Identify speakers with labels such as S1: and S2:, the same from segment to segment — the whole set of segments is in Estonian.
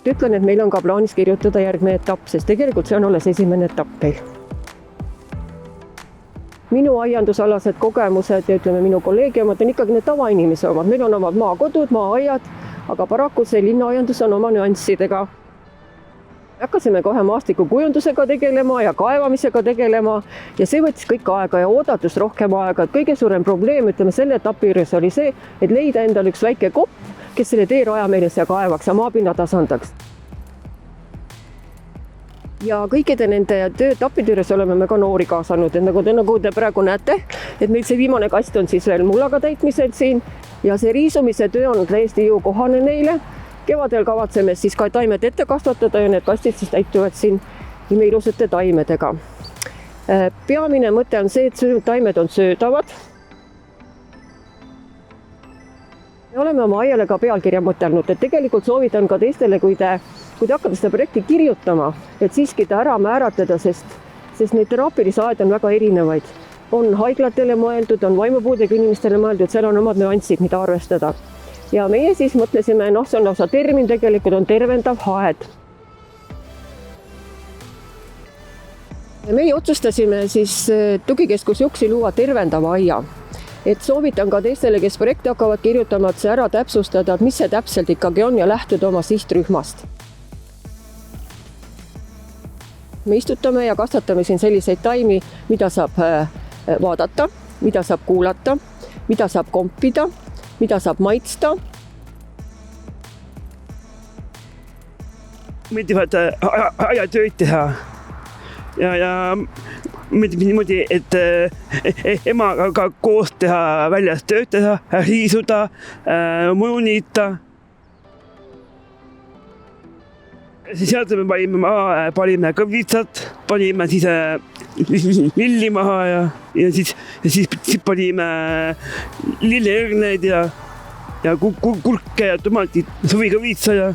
S1: tegelikult ütlen, et meil on ka plaanis kirjutada järgmine etapp, sest tegelikult see on alles esimene etapp meil. Minu aiandusalased kogemused ja ütleme minu kolleegiumad on ikkagi need tavainimese omad. Meil on omad maakodud, maaaiad, aga paraku see linnaaiandus on oma nüanssidega. Hakkasime kohe maastikukujundusega tegelema ja kaevamisega tegelema ja see võttis kõik aega ja oodatus rohkem aega. Kõige suurem probleem, ütleme selle etapi juures oli see, et leida endale üks väike kopp, kes selle teeraja meile siia kaevaks ja maapinna tasandaks. Ja kõikide nende tööetappide juures oleme me ka noori kaasanud, et nagu te praegu näete, et meil see viimane kast on siis veel mullaga täitmisel siin ja see riisumise töö on täiesti jõukohane neile. Kevadel kavatseme siis ka taimed ette kasvatada ja need kastid siis täituvad siin imeilusate taimedega. Peamine mõte on see, et taimed on söödavad. Me oleme oma aiale ka pealkirja mõtelnud, et tegelikult soovitan ka teistele, kui te hakkate seda projekti kirjutama, et siiski ta ära määratleda, sest neid teraapilisi aed on väga erinevaid. On haiglatele mõeldud, on vaimupuudega inimestele mõeldud, seal on omad nüansid, mida arvestada. Ja meie siis mõtlesime, see on lausa termin, tegelikult on tervendav aed. Meie otsustasime siis tugikeskus Juksi luua tervendava aia. Et soovitan ka teistele, kes projekti hakkavad kirjutama, et see ära täpsustada, et mis see täpselt ikkagi on ja lähtuda oma sihtrühmast. Me istutame ja kasvatame siin selliseid taimi, mida saab vaadata, mida saab kuulata, mida saab kompida, mida saab maitsta.
S2: Meeldivad ajatööd teha ja meeldib niimoodi, et emaga koos teha, väljas tööd teha, riisuda, mõju niita. Sealt me panime kõvitsat, panime siis lilli maha ja siis panime lilleõrneid ja kurke ja tomatid, suvikõvitsa ja.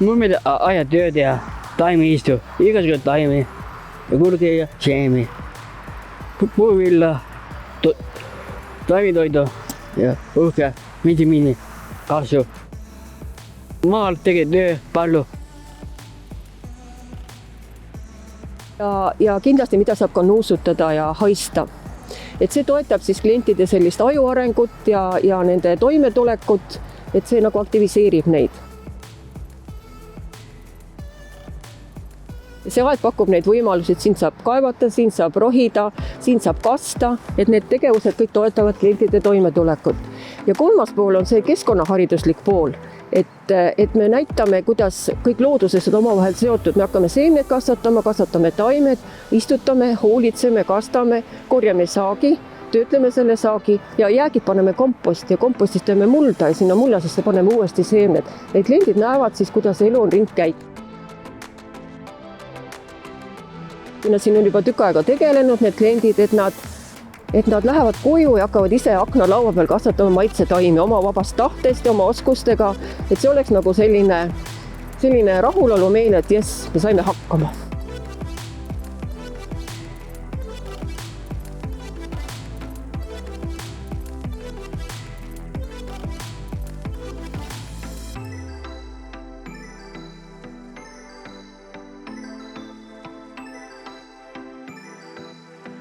S3: Mul meeldib ajatööd ja taimiistu, igasugused taimi ja kurge ja seemi, puuvilla, taimitoidu ja uhke, vitamiini, kasvu. Maal tegid töö palju.
S1: Ja kindlasti, mida saab ka nuusutada ja haista. Et see toetab siis klientide sellist ajuarengut ja nende toimetulekut, et see nagu aktiviseerib neid. See aed pakub neid võimalusi, et siin saab kaevata, siin saab rohida, siin saab kasta, et need tegevused kõik toetavad klientide toimetulekut. Ja kolmas pool on see keskkonnahariduslik pool, et me näitame, kuidas kõik looduses on omavahel seotud. Me hakkame seemned kasvatame taimed, istutame, hoolitseme, kastame, korjame saagi, töötleme selle saagi ja jäägid paneme komposti ja kompostist teeme mulda ja sinna mullasesse paneme uuesti seemned. Et kliendid näevad siis, kuidas elu on ringkäik. Nad siin on juba tükk aega tegelenud, need kliendid, et nad lähevad koju ja hakkavad ise aknalaua peal kasvatama maitsetaimi oma vabast tahtest ja oma oskustega, et see oleks nagu selline rahulolu meile, et jess, me saime hakkama.